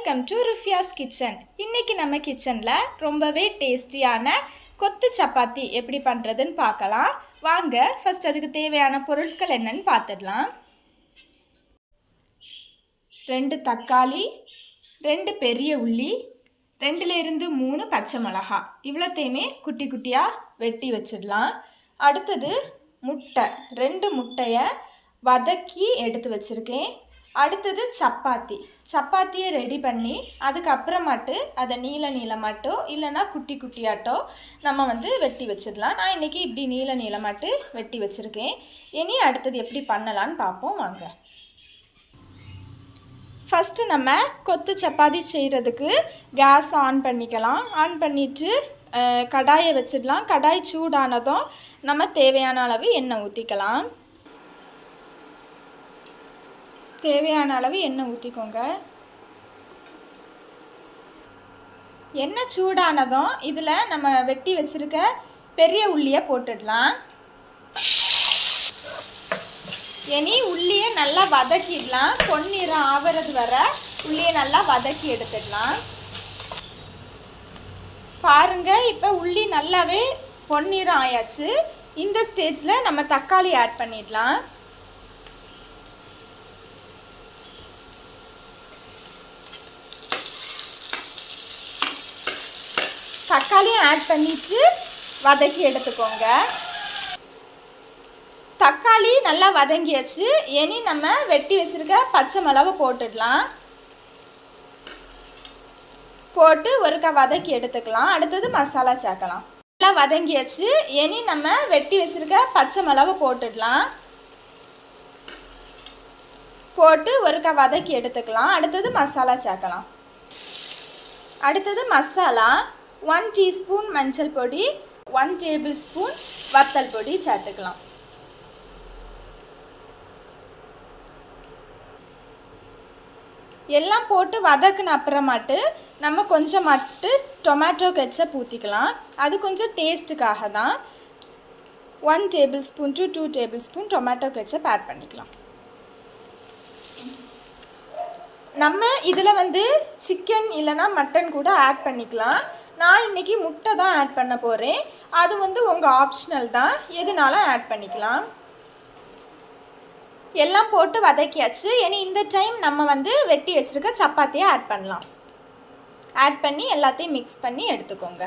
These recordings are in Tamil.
Welcome to ருஃபியாஸ் kitchen. இன்றைக்கி நம்ம கிச்சனில் ரொம்பவே டேஸ்டியான கொத்து சப்பாத்தி எப்படி பண்ணுறதுன்னு பார்க்கலாம். வாங்க ஃபஸ்ட் அதுக்கு தேவையான பொருட்கள் என்னன்னு பார்த்துடலாம். 2 தக்காளி, 2 பெரிய உள்ளி, 2லேருந்து 3 பச்சை மிளகா, இவ்வளோத்தையுமே குட்டி குட்டியாக வெட்டி வச்சிடலாம். அடுத்தது முட்டை, 2 முட்டையை வதக்கி எடுத்து வச்சுருக்கேன். அடுத்தது சப்பாத்தியை ரெடி பண்ணி அதுக்கப்புறமாட்டு அதை நீளமாட்டோ இல்லைனா குட்டி குட்டியாட்டோ நம்ம வெட்டி வச்சிடலாம். நான் இன்றைக்கி இப்படி நீளமாட்டு வெட்டி வச்சுருக்கேன். இனி அடுத்தது எப்படி பண்ணலான்னு பார்ப்போம் வாங்க. ஃபஸ்ட்டு நம்ம கொத்து சப்பாத்தி செய்கிறதுக்கு கேஸ் ஆன் பண்ணிக்கலாம். ஆன் பண்ணிவிட்டு கடாயை வச்சிடலாம். கடாய் சூடானதும் நம்ம தேவையான அளவு எண்ணெய் ஊற்றிக்கலாம். தேவையான அளவு எண்ணெய் ஊற்றிக்கோங்க. எண்ணெய் சூடானதும் இதில் நம்ம வெட்டி வச்சுருக்க பெரிய உள்ளியை போட்டுடலாம். இனி உள்ளியை நல்லா வதக்கிடலாம். பொன்னிறம் ஆகிறது வர உள்ளியை நல்லா வதக்கி எடுத்துடலாம். பாருங்கள், இப்போ உள்ளி நல்லாவே பொன்னிறம் ஆயாச்சு. இந்த ஸ்டேஜில் நம்ம தக்காளி ஆட் பண்ணிடலாம். தக்காளியும் ஆட் பண்ணிட்டு வதக்கி எடுத்துக்கோங்க. தக்காளி நல்லா வதங்கியாச்சு. இனி நம்ம வெட்டி வச்சுருக்க பச்சை மிளகு போட்டுடலாம். போட்டு ஒருக்கா வதக்கி எடுத்துக்கலாம். அடுத்தது மசாலா சேர்க்கலாம். நல்லா வதங்கியாச்சு. இனி நம்ம வெட்டி வச்சுருக்க பச்சை மிளகு போட்டுடலாம். போட்டு ஒருக்கா வதக்கி எடுத்துக்கலாம். அடுத்தது மசாலா சேர்க்கலாம். அடுத்தது மசாலா 1 டீஸ்பூன் மஞ்சள் பொடி, 1 டேபிள் ஸ்பூன் வத்தல் பொடி சேர்த்துக்கலாம். எல்லாம் போட்டு வதக்குன அப்புறமாட்டு நம்ம கொஞ்சம் டொமேட்டோ கெச்சப் ஊற்றிக்கலாம். அது கொஞ்சம் டேஸ்ட்டுக்காக தான். 1 tablespoon to 2 tablespoon tomato ketchup add பண்ணிக்கலாம். நம்ம இதில் சிக்கன் இல்லைனா மட்டன் கூட ஆட் பண்ணிக்கலாம். நான் இன்றைக்கி முட்டை தான் ஆட் பண்ண போகிறேன். அது உங்கள் ஆப்ஷனல் தான், எதுனாலும் ஆட் பண்ணிக்கலாம். எல்லாம் போட்டு வதக்கியாச்சு. இனி இந்த டைம் நம்ம வெட்டி வச்சுருக்க சப்பாத்தியை ஆட் பண்ணலாம். ஆட் பண்ணி எல்லாத்தையும் மிக்ஸ் பண்ணி எடுத்துக்கோங்க.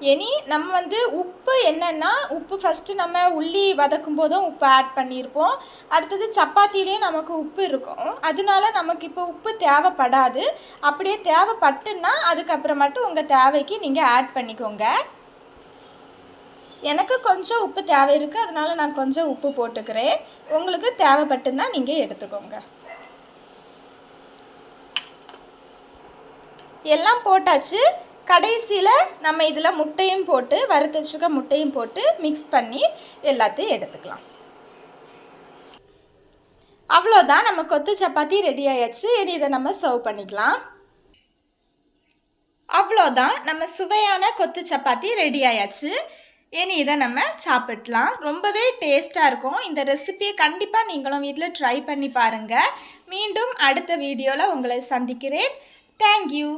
இனி நம்ம உப்பு என்னென்னா, உப்பு ஃபஸ்ட்டு நம்ம உள்ளி வதக்கும் போதும் உப்பு ஆட் பண்ணியிருப்போம். அடுத்தது சப்பாத்திலேயே நமக்கு உப்பு இருக்கும். அதனால நமக்கு இப்போ உப்பு தேவைப்படாது. அப்படியே தேவைப்பட்டுன்னா அதுக்கப்புறமாட்டு உங்கள் தேவைக்கு நீங்கள் ஆட் பண்ணிக்கோங்க. எனக்கு கொஞ்சம் உப்பு தேவை இருக்குது, அதனால நான் கொஞ்சம் உப்பு போட்டுக்கிறேன். உங்களுக்கு தேவைப்பட்டுன்னா நீங்கள் எடுத்துக்கோங்க. எல்லாம் போட்டாச்சு. கடைசியில் நம்ம இதில் முட்டையும் போட்டு வறுத்து வச்சுக்க முட்டையும் போட்டு மிக்ஸ் பண்ணி எல்லாத்தையும் எடுத்துக்கலாம். அவ்வளோதான், நம்ம கொத்து சப்பாத்தி ரெடி ஆயாச்சு. இனி இதை நம்ம சர்வ் பண்ணிக்கலாம். அவ்வளோதான், நம்ம சுவையான கொத்து சப்பாத்தி ரெடி ஆயாச்சு. இனி இதை நம்ம சாப்பிடலாம். ரொம்பவே டேஸ்ட்டாக இருக்கும். இந்த ரெசிபியை கண்டிப்பாக நீங்களும் வீட்டில் ட்ரை பண்ணி பாருங்கள். மீண்டும் அடுத்த வீடியோவில் உங்களை சந்திக்கிறேன். தேங்க்யூ.